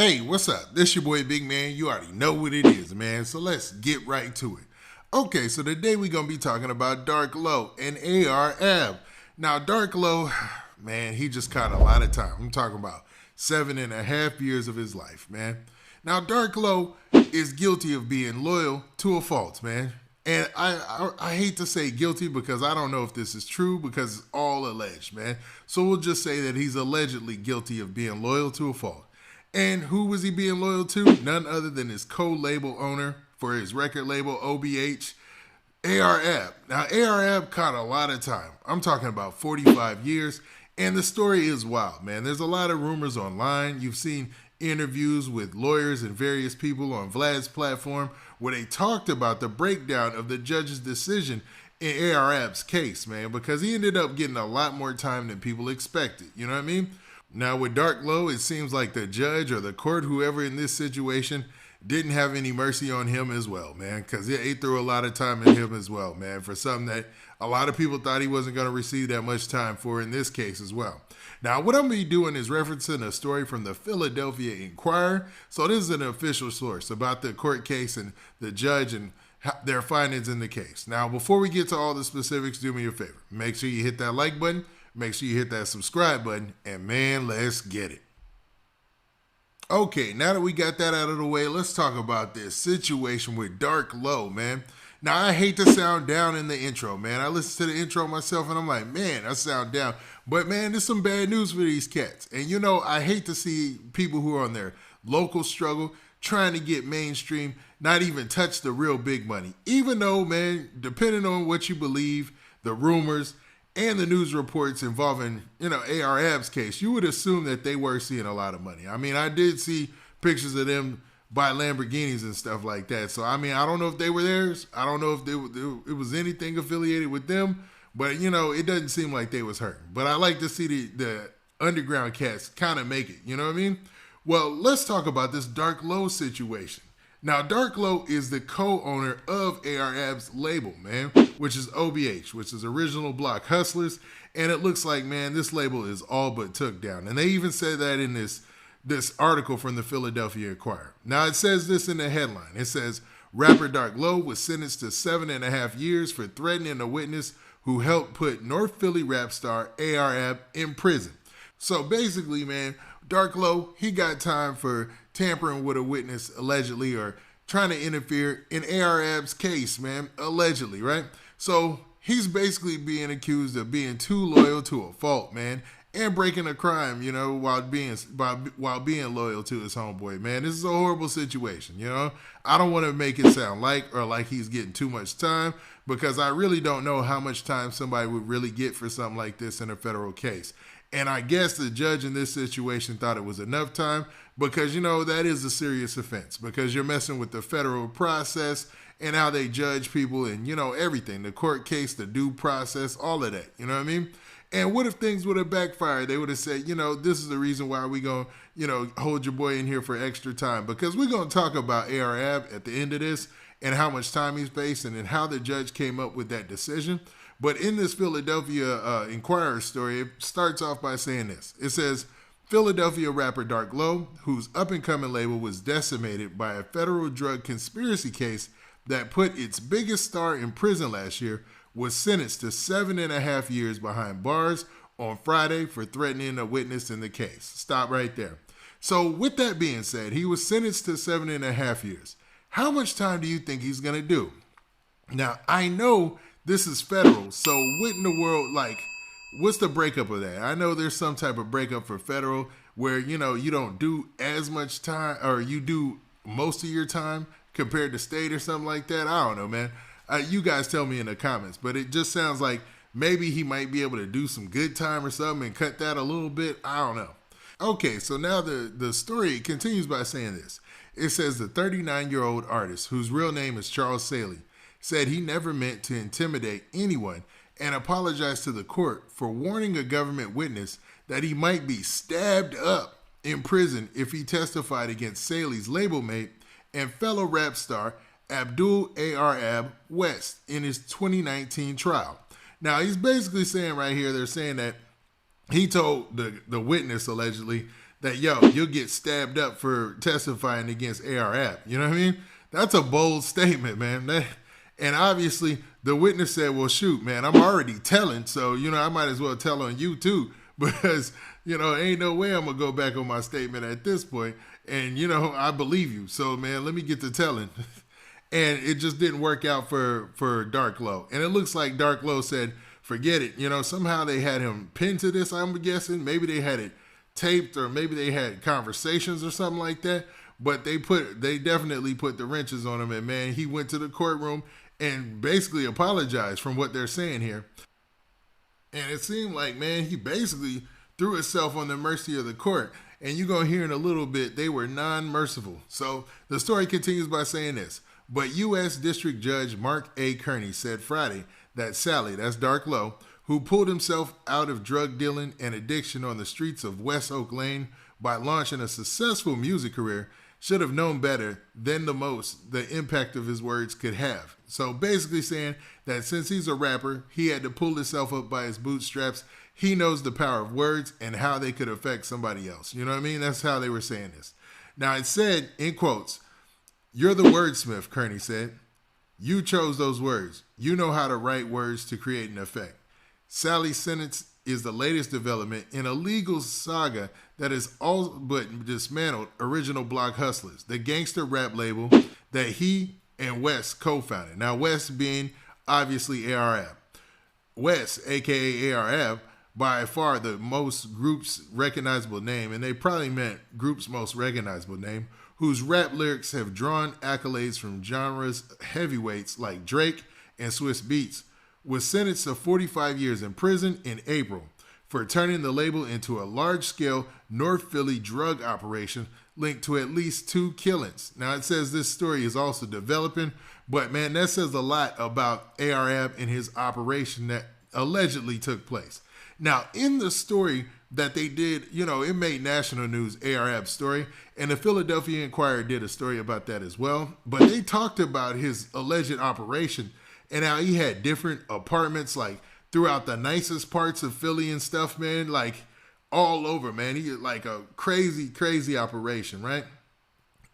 Hey, what's up? This your boy Big Man. You already know what it is, man. So let's get right to it. Okay, so today we're gonna be talking about Dark Low and AR-Ab. Now, Dark Low, man, he just caught a lot of time. I'm talking about 7.5 years of his life, man. Now, Dark Low is guilty of being loyal to a fault, man. And I hate to say guilty because I don't know if this is true because it's all alleged, man. So we'll just say that he's allegedly guilty of being loyal to a fault. And who was he being loyal to? None other than his co-label owner for his record label, OBH, AR-Ab. Now, AR-Ab caught a lot of time. I'm talking about 45 years. And the story is wild, man. There's a lot of rumors online. You've seen interviews with lawyers and various people on Vlad's platform where they talked about the breakdown of the judge's decision in AR-Ab's case, man, because he ended up getting a lot more time than people expected. You know what I mean? Now, with Dark Low, it seems like the judge or the court, whoever in this situation, didn't have any mercy on him as well, man, because they threw a lot of time at him as well, man, for something that a lot of people thought he wasn't going to receive that much time for in this case as well. Now, what I'm going to be doing is referencing a story from the Philadelphia Inquirer. So this is an official source about the court case and the judge and their findings in the case. Now, before we get to all the specifics, do me a favor. Make sure you hit that like button. Make sure you hit that subscribe button. And man, let's get it. Okay, now that we got that out of the way, let's talk about this situation with Dark Low, man. Now, I hate to sound down in the intro, man. I listened to the intro myself, and I'm like, man, I sound down. But, man, there's some bad news for these cats. And, you know, I hate to see people who are on their local struggle trying to get mainstream, not even touch the real big money. Even though, man, depending on what you believe, the rumors, and the news reports involving, you know, AR-Ab's case, you would assume that they were seeing a lot of money. I mean, I did see pictures of them buy Lamborghinis and stuff like that. So, I mean, I don't know if they were theirs. I don't know if it was anything affiliated with them. But, you know, it doesn't seem like they was hurting. But I like to see the underground cats kind of make it. You know what I mean? Well, let's talk about this Dark Low situation. Now, Dark Low is the co-owner of AR-Ab's label, man, which is OBH, which is Original Block Hustlers. And it looks like, man, this label is all but took down. And they even said that in this article from the Philadelphia Inquirer. Now, it says this in the headline. It says, rapper Dark Low was sentenced to 7.5 years for threatening a witness who helped put North Philly rap star AR-Ab in prison. So basically, man, Dark Low, he got time for tampering with a witness, allegedly, or trying to interfere in AR-Ab's case, man, allegedly, right? So he's basically being accused of being too loyal to a fault, man, and breaking a crime, you know, while being loyal to his homeboy, man. This is a horrible situation, you know. I don't want to make it sound like he's getting too much time because I really don't know how much time somebody would really get for something like this in a federal case. And I guess the judge in this situation thought it was enough time because, you know, that is a serious offense because you're messing with the federal process and how they judge people and, you know, everything, the court case, the due process, all of that. You know what I mean? And what if things would have backfired? They would have said, you know, this is the reason why we're going to, you know, hold your boy in here for extra time because we're going to talk about AR-Ab at the end of this and how much time he's facing and how the judge came up with that decision. But in this Philadelphia Inquirer story, it starts off by saying this. It says, Philadelphia rapper Dark Low, whose up-and-coming label was decimated by a federal drug conspiracy case that put its biggest star in prison last year, was sentenced to 7.5 years behind bars on Friday for threatening a witness in the case. Stop right there. So with that being said, he was sentenced to 7.5 years. How much time do you think he's going to do? Now, I know this is federal, so what in the world, like, what's the breakup of that? I know there's some type of breakup for federal where, you know, you don't do as much time or you do most of your time compared to state or something like that. I don't know, man. You guys tell me in the comments, but it just sounds like maybe he might be able to do some good time or something and cut that a little bit. I don't know. Okay, so now the story continues by saying this. It says the 39-year-old artist, whose real name is Charles Saley, said he never meant to intimidate anyone and apologized to the court for warning a government witness that he might be stabbed up in prison if he testified against Saley's label mate and fellow rap star Abdul AR-Ab West in his 2019 trial. Now, he's basically saying right here, they're saying that he told the witness, allegedly, that, yo, you'll get stabbed up for testifying against AR-AB. You know what I mean? That's a bold statement, man. And obviously, the witness said, well, shoot, man, I'm already telling, so, I might as well tell on you, too, because, ain't no way I'm going to go back on my statement at this point, and, I believe you, so, man, let me get to telling. And it just didn't work out for Dark Low. And it looks like Dark Low said, forget it. Somehow they had him pinned to this, I'm guessing. Maybe they had it taped, or maybe they had conversations or something like that. But they definitely put the wrenches on him. And, man, he went to the courtroom and basically apologized from what they're saying here. And it seemed like, man, he basically threw himself on the mercy of the court. And you're going to hear in a little bit, they were non-merciful. So the story continues by saying this. But U.S. District Judge Mark A. Kearney said Friday that Sally, that's Dark Low, who pulled himself out of drug dealing and addiction on the streets of West Oak Lane by launching a successful music career, should have known better than the impact of his words could have. So basically saying that since he's a rapper, he had to pull himself up by his bootstraps. He knows the power of words and how they could affect somebody else. You know what I mean? That's how they were saying this. Now it said, in quotes, "You're the wordsmith," Kearney said. "You chose those words. You know how to write words to create an effect." Sally's sentence is the latest development in a legal saga that has all but dismantled Original Block Hustlers, the gangster rap label that he and Wes co-founded. Now, Wes being obviously AR-AB. Wes, a.k.a. AR-AB, by far the most group's recognizable name, and they probably meant group's most recognizable name, whose rap lyrics have drawn accolades from genres heavyweights like Drake and Swiss Beats, was sentenced to 45 years in prison in April for turning the label into a large-scale North Philly drug operation linked to at least 2 killings. Now, it says this story is also developing, but, man, that says a lot about AR-AB and his operation that allegedly took place. Now, in the story that they did, it made national news, AR-AB's story, and the Philadelphia Inquirer did a story about that as well. But they talked about his alleged operation and how he had different apartments, like, throughout the nicest parts of Philly and stuff, man, like, all over, man. He had, like, a crazy, crazy operation, right?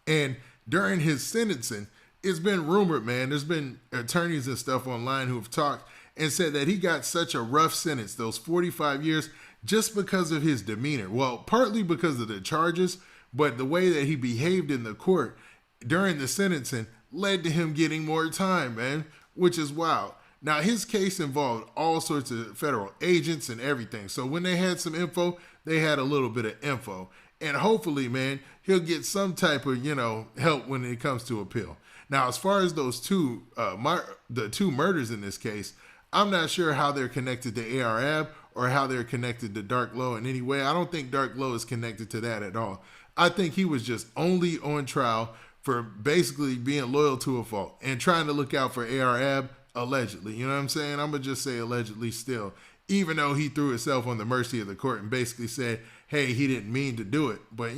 And during his sentencing, it's been rumored, man, there's been attorneys and stuff online who have talked and said that he got such a rough sentence, those 45 years, just because of his demeanor. Well, partly because of the charges, but the way that he behaved in the court during the sentencing led to him getting more time, man, which is wild. Now, his case involved all sorts of federal agents and everything. So when they had some info, they had a little bit of info. And hopefully, man, he'll get some type of, help when it comes to appeal. Now, as far as those the two murders in this case, I'm not sure how they're connected to AR-AB or how they're connected to Dark Low in any way. I don't think Dark Low is connected to that at all. I think he was just only on trial for basically being loyal to a fault and trying to look out for AR-AB, allegedly. You know what I'm saying? I'm going to just say allegedly still, even though he threw himself on the mercy of the court and basically said, hey, he didn't mean to do it. But,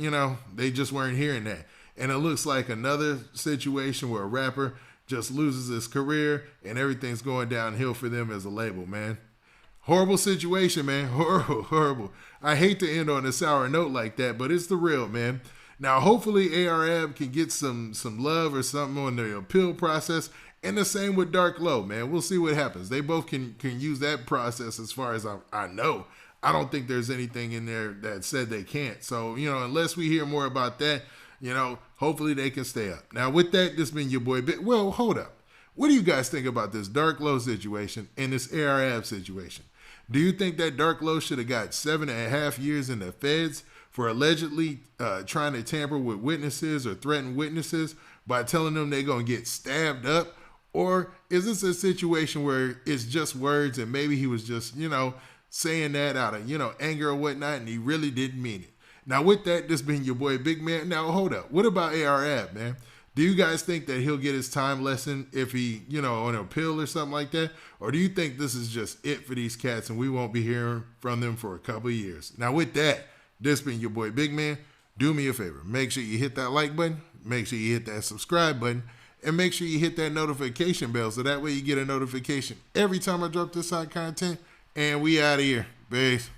they just weren't hearing that. And it looks like another situation where a rapper just loses his career and everything's going downhill for them as a label, man. Horrible situation, man. Horrible, horrible. I hate to end on a sour note like that, but it's the real, man. Now, hopefully AR-AB can get some love or something on the appeal process, and the same with Dark Low, man. We'll see what happens. They both can use that process as far as I know. I don't think there's anything in there that said they can't. So, unless we hear more about that, hopefully they can stay up. Now, with that, this has been your boy. Well, hold up. What do you guys think about this Dark Low situation and this AR-AB situation? Do you think that Dark Low should have got 7.5 years in the feds for allegedly trying to tamper with witnesses or threaten witnesses by telling them they're going to get stabbed up? Or is this a situation where it's just words and maybe he was just, saying that out of, anger or whatnot, and he really didn't mean it? Now, with that, this been your boy Big Man. Now, hold up. What about AR-AB, man? Do you guys think that he'll get his time lesson if he, on an appeal or something like that? Or do you think this is just it for these cats and we won't be hearing from them for a couple of years? Now, with that, this been your boy Big Man. Do me a favor. Make sure you hit that like button. Make sure you hit that subscribe button. And make sure you hit that notification bell so that way you get a notification every time I drop this out content. And we out of here. Peace.